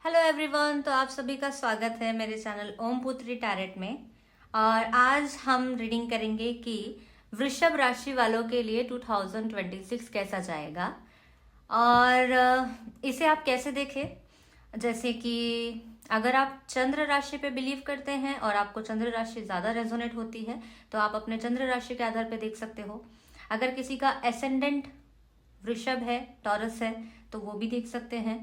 Hello everyone, तो आप सभी का स्वागत है मेरे चैनल ओम पुत्री टैरेट में। और आज हम रीडिंग करेंगे कि वृषभ राशि वालों के लिए 2026 कैसा जाएगा। और इसे आप कैसे देखें, जैसे कि अगर आप चंद्र राशि पे बिलीव करते हैं और आपको चंद्र राशि ज़्यादा रेजोनेट होती है तो आप अपने चंद्र राशि के आधार पे देख सकते हो। अगर किसी का एसेंडेंट वृषभ है, टॉरस है, तो वो भी देख सकते हैं,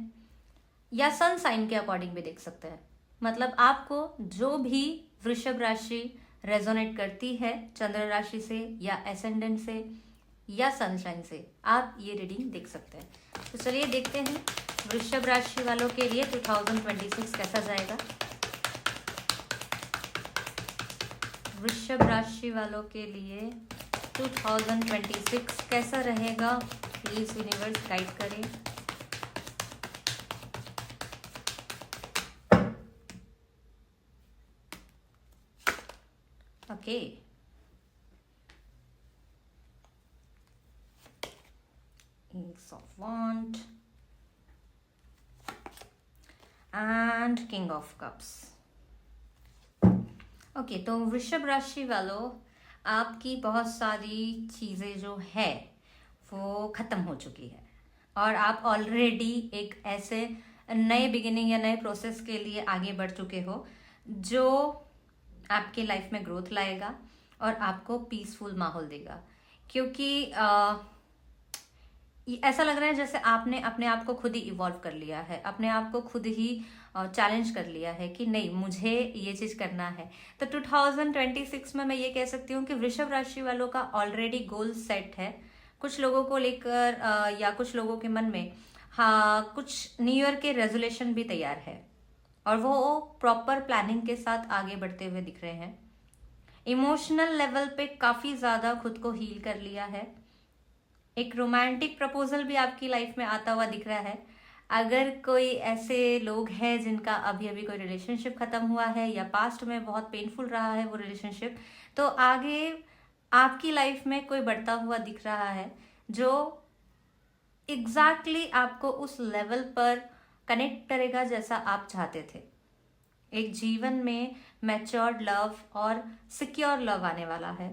या सन साइन के अकॉर्डिंग भी देख सकते हैं। मतलब आपको जो भी वृषभ राशि रेजोनेट करती है चंद्र राशि से या एसेंडेंट से या सनशाइन से, आप ये रीडिंग देख सकते हैं। तो चलिए देखते हैं वृषभ राशि वालों के लिए 2026 कैसा जाएगा। वृषभ राशि वालों के लिए 2026 कैसा रहेगा, प्लीज यूनिवर्स गाइड करें। Okay. Ace of Wands and King of Cups. Okay तो वृषभ राशि वालों, आपकी बहुत सारी चीज़ें जो है वो ख़त्म हो चुकी है और आप ऑलरेडी एक ऐसे नए बिगिनिंग या नए प्रोसेस के लिए आगे बढ़ चुके हो जो आपके लाइफ में ग्रोथ लाएगा और आपको पीसफुल माहौल देगा। क्योंकि ऐसा लग रहा है जैसे आपने अपने आप को खुद ही इवॉल्व कर लिया है, अपने आप को खुद ही चैलेंज कर लिया है कि नहीं, मुझे ये चीज़ करना है। तो 2026 में मैं ये कह सकती हूँ कि वृषभ राशि वालों का ऑलरेडी गोल सेट है। कुछ लोगों को लेकर या कुछ लोगों के मन में कुछ न्यू ईयर के रेजोल्यूशन भी तैयार है और वो प्रॉपर प्लानिंग के साथ आगे बढ़ते हुए दिख रहे हैं। इमोशनल लेवल पे काफ़ी ज़्यादा खुद को हील कर लिया है। एक रोमांटिक प्रपोजल भी आपकी लाइफ में आता हुआ दिख रहा है। अगर कोई ऐसे लोग हैं जिनका अभी अभी कोई रिलेशनशिप खत्म हुआ है या पास्ट में बहुत पेनफुल रहा है वो रिलेशनशिप, तो आगे आपकी लाइफ में कोई बढ़ता हुआ दिख रहा है जो एग्जैक्टली आपको उस लेवल पर कनेक्ट करेगा जैसा आप चाहते थे। एक जीवन में मैच्योर्ड लव और सिक्योर लव आने वाला है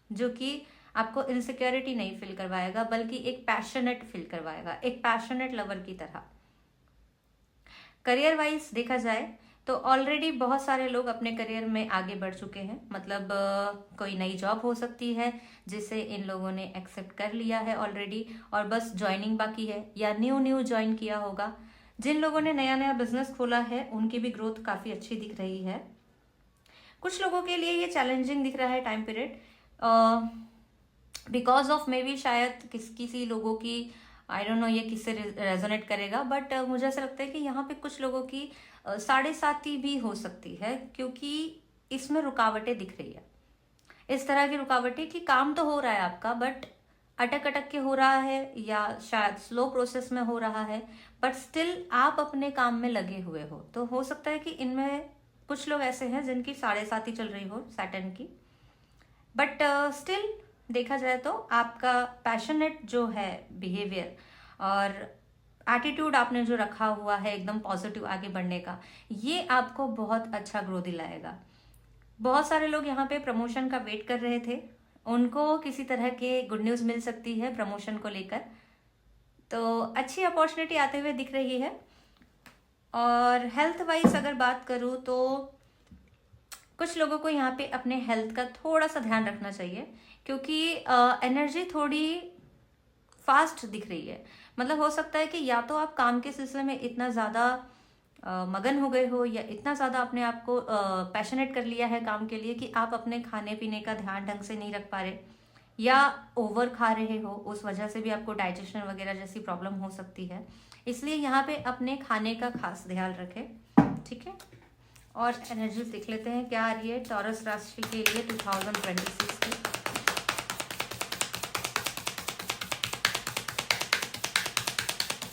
जो कि आपको इनसिक्योरिटी नहीं फील करवाएगा बल्कि एक पैशनेट फील करवाएगा, एक पैशनेट लवर की तरह। करियर वाइज देखा जाए तो ऑलरेडी बहुत सारे लोग अपने करियर में आगे बढ़ चुके हैं। मतलब कोई नई जॉब हो सकती है जिसे इन लोगों ने एक्सेप्ट कर लिया है ऑलरेडी और बस ज्वाइनिंग बाकी है, या न्यू ज्वाइन किया होगा। जिन लोगों ने नया नया बिजनेस खोला है उनकी भी ग्रोथ काफ़ी अच्छी दिख रही है। कुछ लोगों के लिए ये चैलेंजिंग दिख रहा है time period, because of may be शायद किसी लोगों की, आई डोंट नो ये किससे रेजोनेट करेगा, बट मुझे ऐसा लगता है कि यहाँ पे कुछ लोगों की 7.5 भी हो सकती है, क्योंकि इसमें रुकावटें दिख रही है। इस तरह की रुकावटें कि काम तो हो रहा है आपका बट अटक अटक के हो रहा है या शायद स्लो प्रोसेस में हो रहा है, बट स्टिल आप अपने काम में लगे हुए हो। तो हो सकता है कि इनमें कुछ लोग ऐसे हैं जिनकी 7.5 चल रही हो सैटर्न की, बट स्टिल देखा जाए तो आपका पैशनेट जो है बिहेवियर और एटीट्यूड आपने जो रखा हुआ है एकदम पॉजिटिव आगे बढ़ने का, ये आपको बहुत अच्छा ग्रो दिलाएगा। बहुत सारे लोग यहाँ पे प्रमोशन का वेट कर रहे थे, उनको किसी तरह के गुड न्यूज़ मिल सकती है प्रमोशन को लेकर, तो अच्छी अपॉर्चुनिटी आते हुए दिख रही है। और हेल्थ वाइज अगर बात करूँ तो कुछ लोगों को यहाँ पे अपने हेल्थ का थोड़ा सा ध्यान रखना चाहिए, क्योंकि एनर्जी थोड़ी फास्ट दिख रही है। मतलब हो सकता है कि या तो आप काम के सिलसिले में इतना ज़्यादा मगन हो गए हो या इतना ज़्यादा अपने आप को पैशनेट कर लिया है काम के लिए कि आप अपने खाने पीने का ध्यान ढंग से नहीं रख पा रहे, या ओवर खा रहे हो, उस वजह से भी आपको डाइजेशन वगैरह जैसी प्रॉब्लम हो सकती है। इसलिए यहाँ पे अपने खाने का खास ध्यान रखें, ठीक है। और एनर्जी देख लेते हैं क्या आ रही है टॉरस राशि के लिए 2026 की।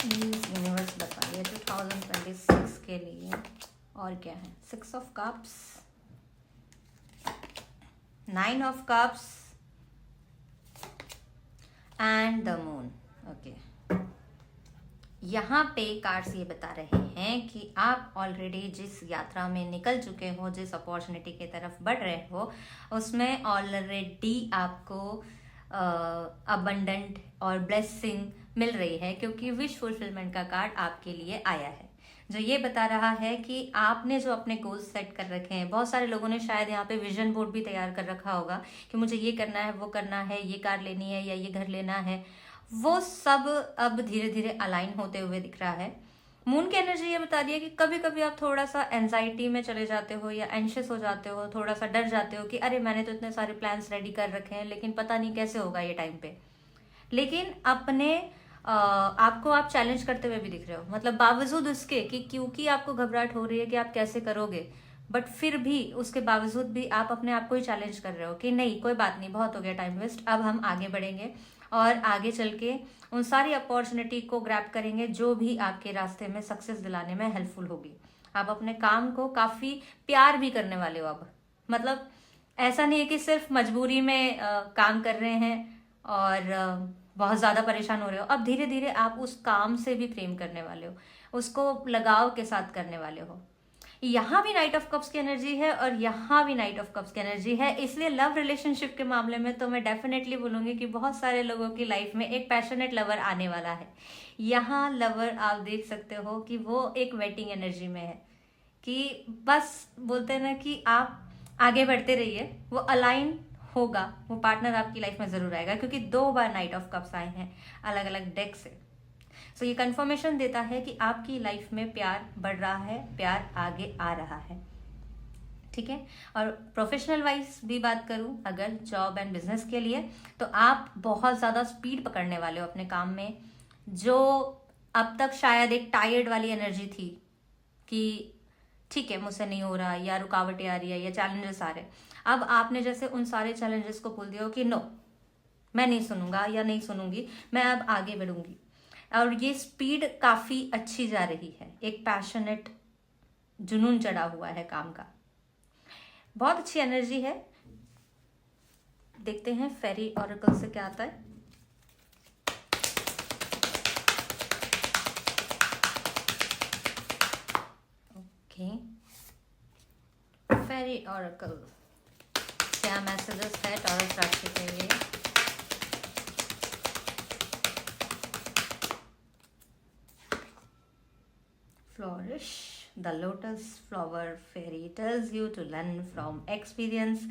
प्लीज यूनिवर्स बताइए 2026 के लिए और क्या है। 6 of cups, 9 of cups and the moon. Okay, यहाँ पे कार्ड्स ये बता रहे हैं कि आप ऑलरेडी जिस यात्रा में निकल चुके हो, जिस अपॉर्चुनिटी की तरफ बढ़ रहे हो, उसमें ऑलरेडी आपको अबंडेंट और ब्लेसिंग मिल रही है, क्योंकि विश फुलफिलमेंट का कार्ड आपके लिए आया है, जो ये बता रहा है कि आपने जो अपने गोल्स सेट कर रखे हैं, बहुत सारे लोगों ने शायद यहाँ पे विजन बोर्ड भी तैयार कर रखा होगा कि मुझे ये करना है, वो करना है, ये कार लेनी है या ये घर लेना है, वो सब अब धीरे धीरे अलाइन होते हुए दिख रहा है। मून की एनर्जी ये बता रही है कि कभी कभी आप थोड़ा सा एंजाइटी में चले जाते हो या एंशियस हो जाते हो, थोड़ा सा डर जाते हो कि अरे मैंने तो इतने सारे प्लान्स रेडी कर रखे हैं लेकिन पता नहीं कैसे होगा ये टाइम पे। लेकिन अपने आपको आप चैलेंज करते हुए भी दिख रहे हो, मतलब बावजूद उसके कि क्योंकि आपको घबराहट हो रही है कि आप कैसे करोगे, बट फिर भी उसके बावजूद भी आप अपने आप को ही चैलेंज कर रहे हो कि नहीं कोई बात नहीं, बहुत हो गया टाइम वेस्ट, अब हम आगे बढ़ेंगे और आगे चल के उन सारी अपॉर्चुनिटी को ग्रैब करेंगे जो भी आपके रास्ते में सक्सेस दिलाने में हेल्पफुल होगी। आप अपने काम को काफी प्यार भी करने वाले हो अब, मतलब ऐसा नहीं है कि सिर्फ मजबूरी में काम कर रहे हैं और बहुत ज्यादा परेशान हो रहे हो। अब धीरे धीरे आप उस काम से भी प्रेम करने वाले हो, उसको लगाव के साथ करने वाले हो। यहाँ भी नाइट ऑफ कप्स की एनर्जी है और यहाँ भी नाइट ऑफ कप्स की एनर्जी है, इसलिए लव रिलेशनशिप के मामले में तो मैं डेफिनेटली बोलूंगी कि बहुत सारे लोगों की लाइफ में एक पैशनेट लवर आने वाला है। यहाँ लवर आप देख सकते हो कि वो एक वेटिंग एनर्जी में है, कि बस बोलते हैं ना कि आप आगे बढ़ते रहिए, वो अलाइन होगा, वो पार्टनर आपकी लाइफ में जरूर आएगा, क्योंकि 2 बार नाइट ऑफ कप्स आए हैं अलग अलग डेक से। सो ये कंफर्मेशन देता है कि आपकी लाइफ में प्यार बढ़ रहा है, प्यार आगे आ रहा है, ठीक है। और प्रोफेशनल वाइज भी बात करूं, अगर जॉब एंड बिजनेस के लिए, तो आप बहुत ज्यादा स्पीड पकड़ने वाले हो अपने काम में। जो अब तक शायद एक टायर्ड वाली एनर्जी थी कि ठीक है मुझसे नहीं हो रहा, या रुकावटें आ रही है या चैलेंजेस आ रहे हैं, अब आपने जैसे उन सारे चैलेंजेस को बोल दिया हो कि नो, मैं नहीं सुनूंगा या नहीं सुनूंगी, मैं अब आगे बढ़ूंगी। और ये स्पीड काफी अच्छी जा रही है, एक पैशनेट जुनून चढ़ा हुआ है काम का, बहुत अच्छी एनर्जी है। देखते हैं फेरी ऑरेकल से क्या आता है। ओके, फेरी ऑरेकल क्या मैसेजेस है टॉरस राशि के लिए। Flourish. The lotus flower fairy tells you to learn from experience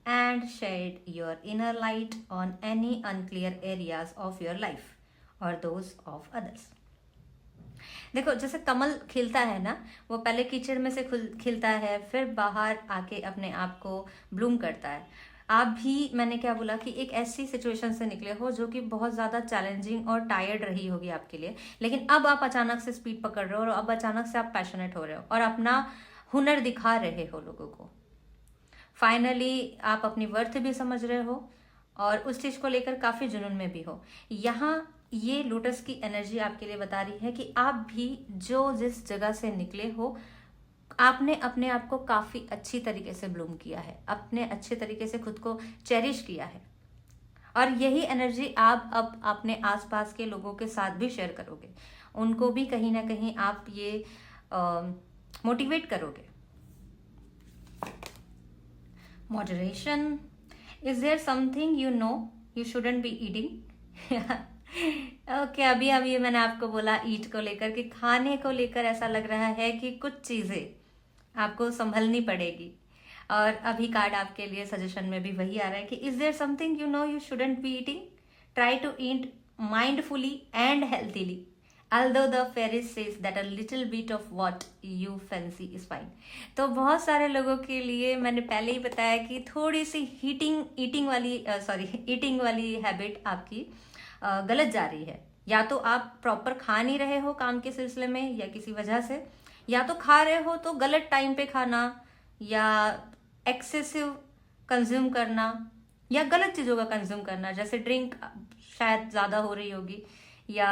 and shed your inner light on any unclear areas of your life or those of others. देखो जैसे कमल खिलता है ना, वो पहले कीचड़ में से खिलता है, फिर बाहर आके अपने आप को ब्लूम करता है। आप भी, मैंने क्या बोला कि एक ऐसी सिचुएशन से निकले हो जो कि बहुत ज्यादा चैलेंजिंग और टायर्ड रही होगी आपके लिए, लेकिन अब आप अचानक से स्पीड पकड़ रहे हो और अब अचानक से आप पैशनेट हो रहे हो और अपना हुनर दिखा रहे हो लोगों को। फाइनली आप अपनी वर्थ भी समझ रहे हो और उस चीज को लेकर काफी जुनून में भी हो। यहाँ ये लोटस की एनर्जी आपके लिए बता रही है कि आप भी जो जिस जगह से निकले हो, आपने अपने आप को काफी अच्छी तरीके से ब्लूम किया है, अपने अच्छे तरीके से खुद को चेरिश किया है, और यही एनर्जी आप अब अपने आसपास के लोगों के साथ भी शेयर करोगे, उनको भी कहीं ना कहीं आप ये मोटिवेट करोगे। Moderation, is there something you know you shouldn't be eating. Okay, अभी अभी मैंने आपको बोला ईट को लेकर कि खाने को लेकर ऐसा लग रहा है कि कुछ चीजें आपको संभलनी पड़ेगी, और अभी कार्ड आपके लिए सजेशन में भी वही आ रहा है कि is there something you know you shouldn't be eating, try to eat mindfully and healthily, although the fairies says that a little bit of what you fancy is fine। तो बहुत सारे लोगों के लिए मैंने पहले ही बताया कि थोड़ी सी ईटिंग वाली हैबिट आपकी गलत जा रही है। या तो आप प्रॉपर खा नहीं रहे हो काम के सिलसिले में या किसी वजह से, या तो खा रहे हो तो गलत टाइम पे खाना, या एक्सेसिव कंज्यूम करना, या गलत चीज़ों का कंज्यूम करना, जैसे ड्रिंक शायद ज़्यादा हो रही होगी, या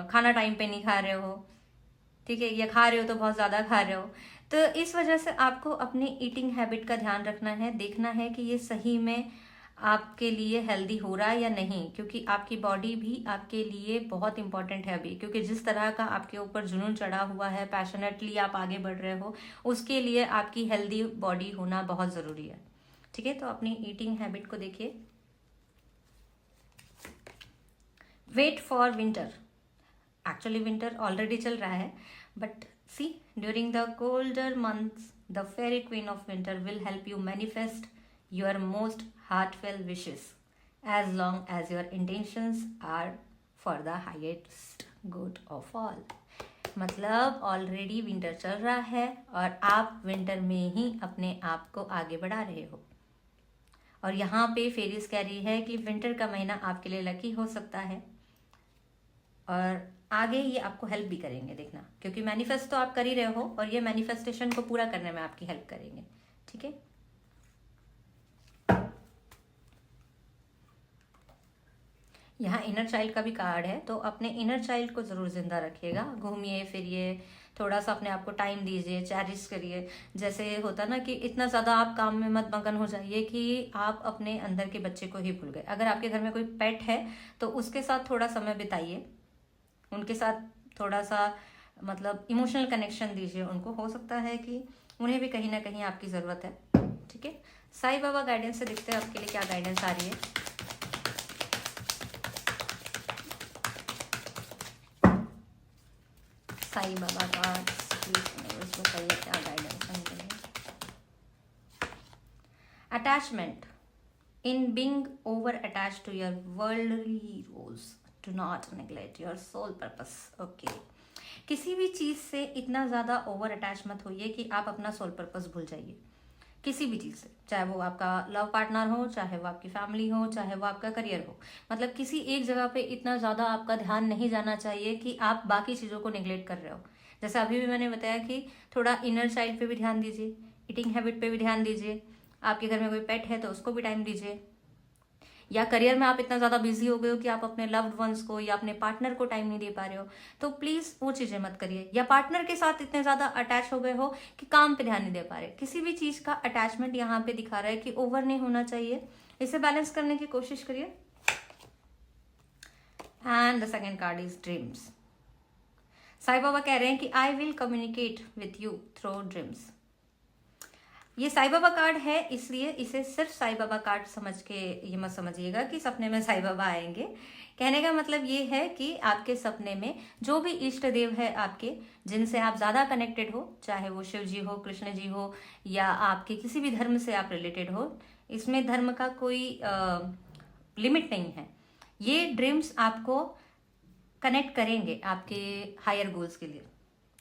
खाना टाइम पे नहीं खा रहे हो, ठीक है, या खा रहे हो तो बहुत ज़्यादा खा रहे हो। तो इस वजह से आपको अपनी ईटिंग हैबिट का ध्यान रखना है, देखना है कि ये सही में आपके लिए हेल्दी हो रहा है या नहीं, क्योंकि आपकी बॉडी भी आपके लिए बहुत इंपॉर्टेंट है अभी, क्योंकि जिस तरह का आपके ऊपर जुनून चढ़ा हुआ है, पैशनेटली आप आगे बढ़ रहे हो, उसके लिए आपकी हेल्दी बॉडी होना बहुत ज़रूरी है। ठीक है, तो अपनी ईटिंग हैबिट को देखिए। Wait for winter, actually winter already चल रहा है, but see during the colder months the fairy queen of winter will help you manifest your most heartfelt wishes as long as your intentions are for the highest good of all। मतलब already winter चल रहा है और आप winter में ही अपने आप को आगे बढ़ा रहे हो। और यहाँ पे फेरीज कह रही है कि विंटर का महीना आपके लिए लकी हो सकता है और आगे ये आपको हेल्प भी करेंगे, देखना, क्योंकि मैनिफेस्ट तो आप कर ही रहे हो और ये मैनिफेस्टेशन को पूरा करने में आपकी हेल्प करेंगे। ठीक है, यहाँ इनर चाइल्ड का भी कार्ड है, तो अपने इनर चाइल्ड को ज़रूर जिंदा रखिएगा, घूमिए फिरिए, थोड़ा सा अपने आप को टाइम दीजिए, चैरिश करिए। जैसे होता ना कि इतना ज़्यादा आप काम में मत मगन हो जाइए कि आप अपने अंदर के बच्चे को ही भूल गए। अगर आपके घर में कोई पेट है तो उसके साथ थोड़ा समय बिताइए, उनके साथ थोड़ा सा मतलब इमोशनल कनेक्शन दीजिए उनको, हो सकता है कि उन्हें भी कहीं ना कहीं आपकी ज़रूरत है। ठीक है, साईं बाबा गाइडेंस से देखते हैं आपके लिए क्या गाइडेंस आ रही है। साईं बाबा का बताइए क्या गाइडेंस है उनके लिए। Attachment, in being over attach to your worldly roles do not neglect your soul purpose. Okay, किसी भी चीज़ से इतना ज़्यादा ओवर अटैच मत होइए कि आप अपना सोल पर्पस भूल जाइए। किसी भी चीज़ से, चाहे वो आपका लव पार्टनर हो, चाहे वो आपकी फैमिली हो, चाहे वो आपका करियर हो, मतलब किसी एक जगह पे इतना ज़्यादा आपका ध्यान नहीं जाना चाहिए कि आप बाकी चीज़ों को निगलेक्ट कर रहे हो। जैसे अभी भी मैंने बताया कि थोड़ा इनर चाइल्ड पे भी ध्यान दीजिए, ईटिंग हैबिट पे भी ध्यान दीजिए, आपके घर में कोई पेट है तो उसको भी टाइम दीजिए, या करियर में आप इतना ज़्यादा बिजी हो गए हो कि आप अपने लव्ड वंस को या अपने पार्टनर को टाइम नहीं दे पा रहे हो, तो प्लीज़ वो चीज़ें मत करिए। या पार्टनर के साथ इतने ज़्यादा अटैच हो गए हो कि काम पे ध्यान नहीं दे पा रहे। किसी भी चीज़ का अटैचमेंट यहाँ पे दिखा रहा है कि ओवर नहीं होना चाहिए, इसे बैलेंस करने की कोशिश करिए। And the second card is dreams. Sai Baba कह रहे हैं कि I will communicate with you through dreams. ये साईं बाबा कार्ड है, इसलिए इसे सिर्फ साईं बाबा कार्ड समझ के ये मत समझिएगा कि सपने में साईं बाबा आएंगे। कहने का मतलब ये है कि आपके सपने में जो भी इष्ट देव है आपके, जिनसे आप ज़्यादा कनेक्टेड हो, चाहे वो शिव जी हो, कृष्ण जी हो, या आपके किसी भी धर्म से आप रिलेटेड हो, इसमें धर्म का कोई लिमिट नहीं है। ये ड्रीम्स आपको कनेक्ट करेंगे आपके हायर गोल्स के लिए।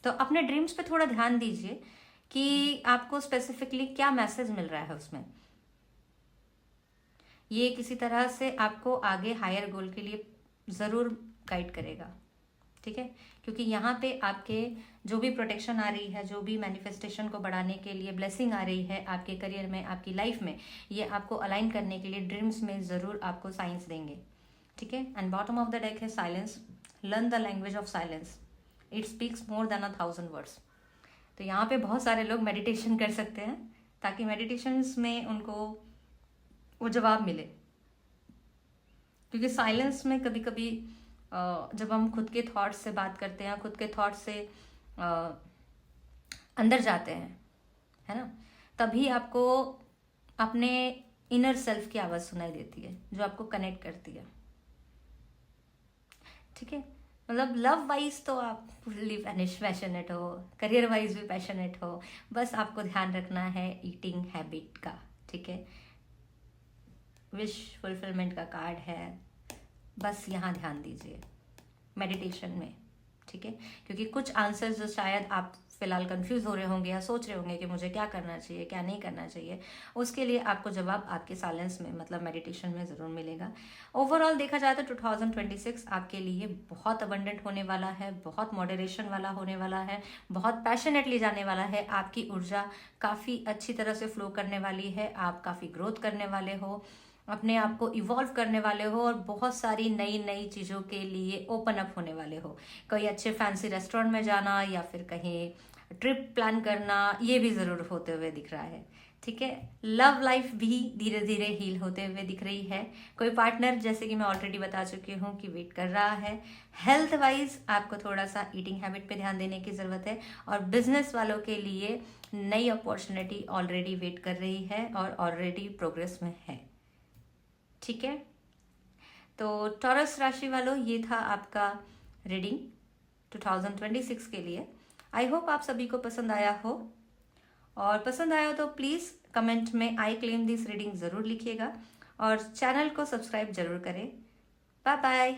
तो अपने ड्रीम्स पे थोड़ा ध्यान दीजिए कि आपको स्पेसिफिकली क्या मैसेज मिल रहा है उसमें। ये किसी तरह से आपको आगे हायर गोल के लिए ज़रूर गाइड करेगा। ठीक है, क्योंकि यहाँ पे आपके जो भी प्रोटेक्शन आ रही है, जो भी मैनिफेस्टेशन को बढ़ाने के लिए ब्लेसिंग आ रही है आपके करियर में, आपकी लाइफ में, ये आपको अलाइन करने के लिए ड्रीम्स में ज़रूर आपको साइंस देंगे। ठीक है, and bottom of the deck है silence. Learn the language of silence, it speaks more than 1000 words. तो यहाँ पे बहुत सारे लोग मेडिटेशन कर सकते हैं ताकि मेडिटेशंस में उनको वो जवाब मिले, क्योंकि साइलेंस में कभी कभी जब हम खुद के थॉट्स से बात करते हैं, खुद के थॉट्स से अंदर जाते हैं, है ना, तभी आपको अपने इनर सेल्फ की आवाज़ सुनाई देती है जो आपको कनेक्ट करती है। ठीक है, मतलब लव वाइज तो आप फुल्ली पैशनेट हो, करियर वाइज भी पैशनेट हो, बस आपको ध्यान रखना है ईटिंग हैबिट का। ठीक है, विश फुलफिलमेंट का कार्ड है, बस यहाँ ध्यान दीजिए मेडिटेशन में। ठीक है, क्योंकि कुछ आंसर्स जो शायद आप फिलहाल कंफ्यूज हो रहे होंगे या सोच रहे होंगे कि मुझे क्या करना चाहिए क्या नहीं करना चाहिए, उसके लिए आपको जवाब आपके साइलेंस में, मतलब मेडिटेशन में ज़रूर मिलेगा। ओवरऑल देखा जाए तो 2026 आपके लिए बहुत अबंडेंट होने वाला है, बहुत मॉडरेशन वाला होने वाला है, बहुत पैशनेटली जाने वाला है। आपकी ऊर्जा काफ़ी अच्छी तरह से फ्लो करने वाली है, आप काफ़ी ग्रोथ करने वाले हो, अपने आप को इवॉल्व करने वाले हो और बहुत सारी नई नई चीज़ों के लिए ओपन अप होने वाले हो। कोई अच्छे फैंसी रेस्टोरेंट में जाना या फिर कहीं ट्रिप प्लान करना, ये भी ज़रूर होते हुए दिख रहा है। ठीक है, लव लाइफ भी धीरे धीरे हील होते हुए दिख रही है। कोई पार्टनर, जैसे कि मैं ऑलरेडी बता चुकी हूँ, कि वेट कर रहा है। हेल्थ वाइज आपको थोड़ा सा ईटिंग हैबिट पे ध्यान देने की ज़रूरत है। और बिजनेस वालों के लिए नई अपॉर्चुनिटी ऑलरेडी वेट कर रही है और ऑलरेडी प्रोग्रेस में है। ठीक है, तो टॉरस राशि वालों, ये था आपका रीडिंग 2026 के लिए। आई होप आप सभी को पसंद आया हो, और पसंद आया तो प्लीज़ कमेंट में आई क्लेम दिस रीडिंग ज़रूर लिखिएगा और चैनल को सब्सक्राइब जरूर करें। Bye bye.